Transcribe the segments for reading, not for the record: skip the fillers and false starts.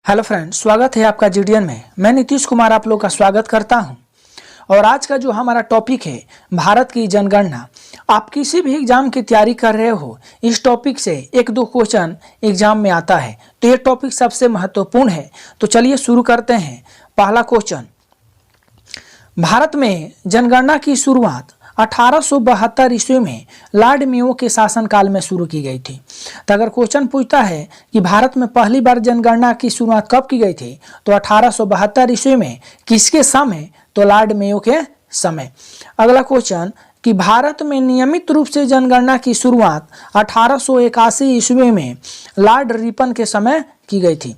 Hello friends, स्वागत है आपका जीडीएन में। मैं नीतीश कुमार आप लोग का स्वागत करता हूं। और आज का जो हमारा टॉपिक है भारत की जनगणना। आप किसी भी एग्जाम की तैयारी कर रहे हो, इस टॉपिक से एक दो क्वेश्चन एग्जाम में आता है, तो ये टॉपिक सबसे महत्वपूर्ण है। तो चलिए शुरू करते हैं। पहला क्वेश्चन, भारत में जनगणना की शुरुआत 1872 ईस्वी में लॉर्ड मेयो के शासनकाल में शुरू की गई थी। तो अगर क्वेश्चन पूछता है कि भारत में पहली बार जनगणना की शुरुआत कब की गई थी, तो 1872 ईस्वी में। किसके समय? तो लॉर्ड मेयो के समय। अगला क्वेश्चन कि भारत में नियमित रूप से जनगणना की शुरुआत 1881 ईस्वी में लॉर्ड रिपन के समय की गई थी।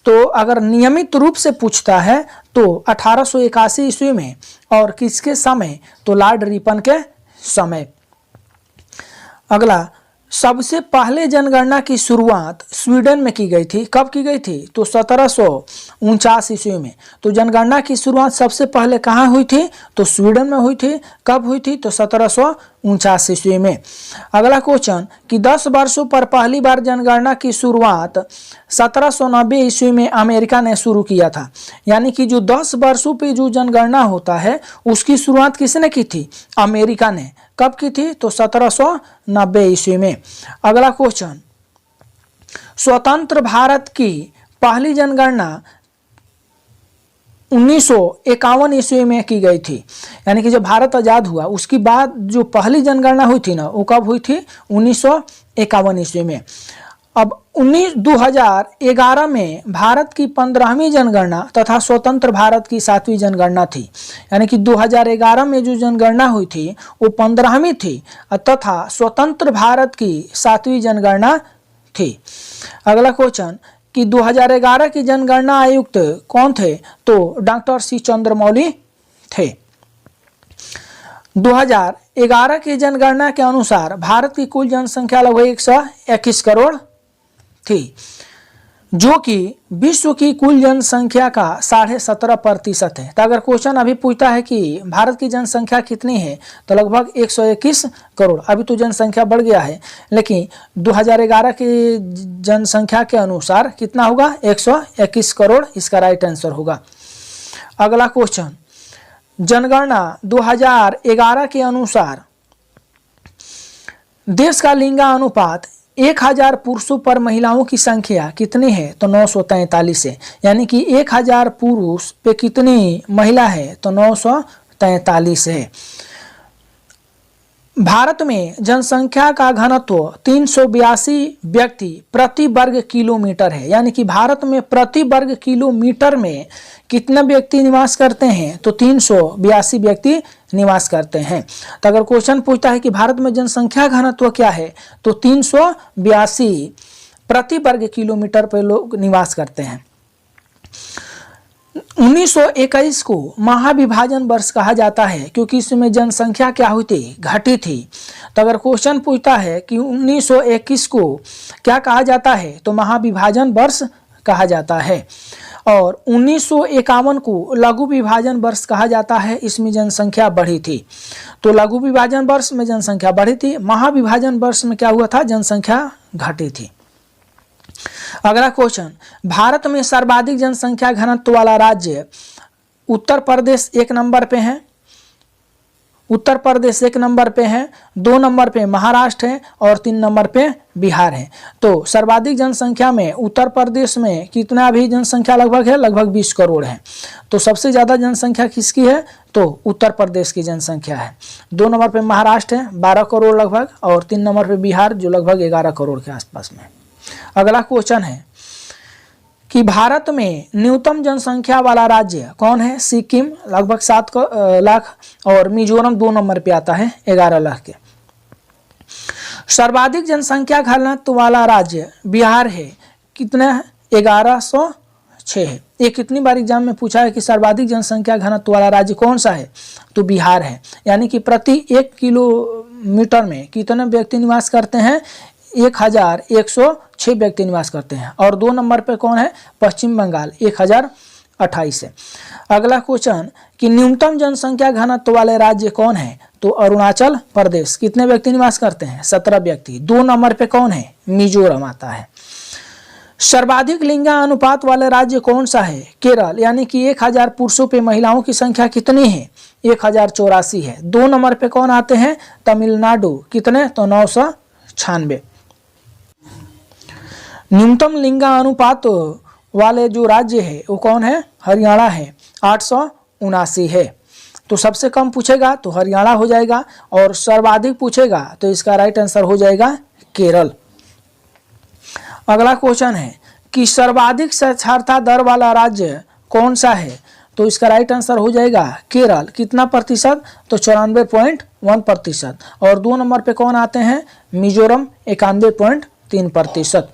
तो अगर नियमित रूप से पूछता है तो 1881 ईस्वी में, और किसके समय? तो लॉर्ड रिपन के समय। अगला, सबसे पहले जनगणना की शुरुआत स्वीडन में की गई थी। कब की गई थी? तो 1749 ईस्वी में। तो जनगणना की शुरुआत सबसे पहले कहाँ हुई थी? तो स्वीडन में हुई थी। कब हुई थी? तो 1749 ईस्वी में। अगला क्वेश्चन कि 10 वर्षों पर पहली बार जनगणना की शुरुआत 1790 ईस्वी में अमेरिका ने शुरू किया था। यानी कि जो 10 वर्षों पे जो जनगणना होता है उसकी शुरुआत किसने की थी? अमेरिका ने। कब की थी? तो 1790 ईस्वी में। अगला क्वेश्चन, स्वतंत्र भारत की पहली जनगणना 1951 ईस्वी में की गई थी। यानी कि जब भारत आजाद हुआ उसके बाद जो पहली जनगणना हुई थी ना, वो कब हुई थी? 1951 ईस्वी में। अब 2011 में भारत की 15वीं जनगणना तथा स्वतंत्र भारत की 7वीं जनगणना थी। यानी कि 2011 में जो जनगणना हुई थी वो 15वीं थी तथा स्वतंत्र भारत की 7वीं जनगणना थी। अगला क्वेश्चन कि 2011 की जनगणना आयुक्त कौन थे? तो डॉक्टर सी चंद्रमौली थे। 2011 की जनगणना के अनुसार भारत की कुल जनसंख्या लगभग 121 करोड़ थी, जो कि विश्व की कुल जनसंख्या का 17.5% है। तो अगर क्वेश्चन अभी पूछता है कि भारत की जनसंख्या कितनी है, तो लगभग 121 करोड़। अभी तो जनसंख्या बढ़ गया है, लेकिन 2011 की जनसंख्या के अनुसार कितना होगा? 121 करोड़ इसका राइट आंसर होगा। अगला क्वेश्चन, जनगणना 2011 के अनुसार देश का लिंगानुपात 1000 पुरुषों पर महिलाओं की संख्या कितनी है? तो 943 है। यानी कि 1000 पुरुष पे कितनी महिला है? तो 943 है। भारत में जनसंख्या का घनत्व 382 व्यक्ति प्रति वर्ग किलोमीटर है। यानी कि भारत में प्रति वर्ग किलोमीटर में कितने व्यक्ति निवास करते हैं? तो 382 व्यक्ति निवास करते हैं। तो अगर क्वेश्चन पूछता है कि भारत में जनसंख्या घनत्व क्या है, तो 382 प्रति वर्ग किलोमीटर पर लोग निवास करते हैं। 1921 को महाविभाजन वर्ष कहा जाता है क्योंकि इसमें जनसंख्या क्या हुई थी? घटी थी। तो अगर क्वेश्चन पूछता है कि 1921 को क्या कहा जाता है, तो महाविभाजन वर्ष कहा जाता है। और 1951 को लघु विभाजन वर्ष कहा जाता है, इसमें जनसंख्या बढ़ी थी। तो लघु विभाजन वर्ष में जनसंख्या बढ़ी थी, महाविभाजन वर्ष में क्या हुआ था? जनसंख्या घटी थी। अगला क्वेश्चन, भारत में सर्वाधिक जनसंख्या घनत्व वाला राज्य उत्तर प्रदेश 1 नंबर पे है। उत्तर प्रदेश 1 नंबर पे है, 2 नंबर पे महाराष्ट्र है और 3 नंबर पे बिहार है। तो सर्वाधिक जनसंख्या में उत्तर प्रदेश में कितना भी जनसंख्या लगभग है? लगभग 20 करोड़ है। तो सबसे ज़्यादा जनसंख्या किसकी है? तो उत्तर प्रदेश की जनसंख्या है। 2 नंबर पे महाराष्ट्र है 12 करोड़ लगभग, और 3 नंबर पे बिहार जो लगभग 11 करोड़ के आसपास में। अगला क्वेश्चन है कि भारत में न्यूनतम जनसंख्या वाला राज्य कौन है? सिक्किम लगभग 7 लाख, और मिजोरम 2 नंबर पे आता है 11 लाख के। सर्वाधिक जनसंख्या घनत्व वाला राज्य बिहार है। कितना है? 1106 है। ये कितनी बार एग्जाम में पूछा है कि सर्वाधिक जनसंख्या घनत्व वाला राज्य कौन सा है? तो बिहार है। यानी कि प्रति 1 किलोमीटर में कितने व्यक्ति निवास करते हैं? 1106 व्यक्ति निवास करते हैं। और 2 नंबर पे कौन है? पश्चिम बंगाल 1028 है। अगला क्वेश्चन कि न्यूनतम जनसंख्या घनत्व वाले राज्य कौन है? तो अरुणाचल प्रदेश। कितने व्यक्ति निवास करते हैं? 17 व्यक्ति। 2 नंबर पे कौन है? मिजोरम आता है। सर्वाधिक लिंगानुपात वाला राज्य कौन सा है? केरल, यानी कि 1000 पुरुषों पे महिलाओं की संख्या कितनी है? 1084 है। 2 नंबर पे कौन आते हैं? तमिलनाडु, कितने? तो 996। न्यूनतम लिंगानुपात वाले जो राज्य है वो कौन है? हरियाणा है, 879 है। तो सबसे कम पूछेगा तो हरियाणा हो जाएगा, और सर्वाधिक पूछेगा तो इसका राइट आंसर हो जाएगा केरल। अगला क्वेश्चन है कि सर्वाधिक साक्षरता दर वाला राज्य कौन सा है? तो इसका राइट आंसर हो जाएगा केरल, कितना प्रतिशत? तो 94.1%। और 2 नंबर पे कौन आते हैं? मिजोरम, 91.3%।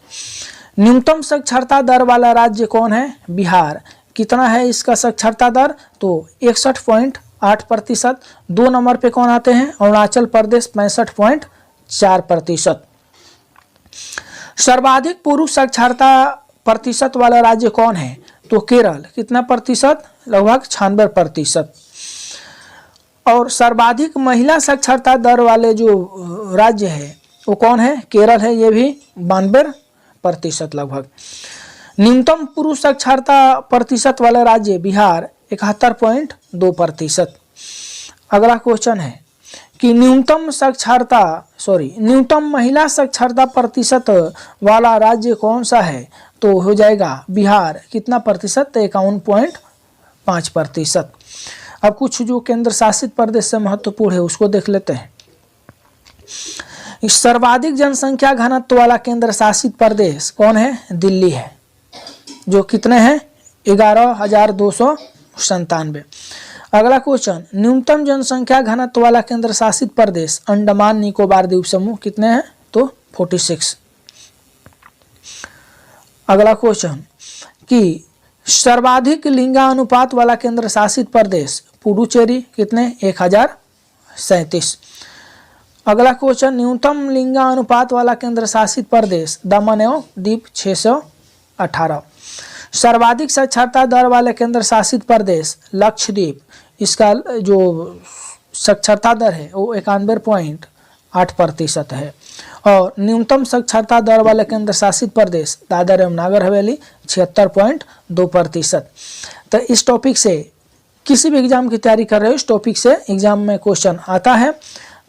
न्यूनतम साक्षरता दर वाला राज्य कौन है? बिहार, कितना है इसका साक्षरता दर? तो 61.8%। 2 नंबर पे कौन आते हैं? अरुणाचल प्रदेश, 65.4%। सर्वाधिक पुरुष साक्षरता प्रतिशत वाला राज्य कौन है? तो केरल, कितना प्रतिशत? लगभग 96%। और सर्वाधिक महिला साक्षरता दर वाले जो राज्य है वो कौन है? केरल है, ये भी 92% लगभग। न्यूनतम पुरुष साक्षरता प्रतिशत वाला राज्य बिहार, 71.2%। अगला क्वेश्चन है कि न्यूनतम महिला साक्षरता प्रतिशत वाला राज्य कौन सा है? तो हो जाएगा बिहार, कितना प्रतिशत? 51.5%। अब कुछ जो केंद्र शासित प्रदेश से महत्वपूर्ण है उसको देख लेते हैं। सर्वाधिक जनसंख्या घनत्व वाला केंद्र शासित प्रदेश कौन है? दिल्ली है, जो कितने हैं? 11,297। अगला क्वेश्चन, न्यूनतम जनसंख्या घनत्व वाला केंद्र शासित प्रदेश अंडमान निकोबार द्वीप समूह, कितने हैं? तो 46। अगला क्वेश्चन कि सर्वाधिक लिंगानुपात वाला केंद्र शासित प्रदेश पुडुचेरी, कितने? 1037। अगला क्वेश्चन, न्यूनतम लिंगानुपात वाला केंद्र शासित प्रदेश दमन एवं दीव, 618। सर्वाधिक साक्षरता दर वाले केंद्र शासित प्रदेश लक्षद्वीप, इसका जो साक्षरता दर है वो 91.8% है। और न्यूनतम साक्षरता दर वाले केंद्र शासित प्रदेश दादर एवं नागर हवेली, 76.2%। तो इस टॉपिक से किसी भी एग्जाम की तैयारी कर रहे हो, इस टॉपिक से एग्जाम में क्वेश्चन आता है,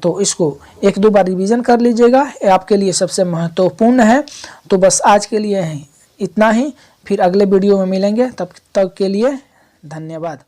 तो इसको 1-2 बार रिवीजन कर लीजिएगा, ये आपके लिए सबसे महत्वपूर्ण है। तो बस आज के लिए इतना ही, फिर अगले वीडियो में मिलेंगे, तब तक के लिए धन्यवाद।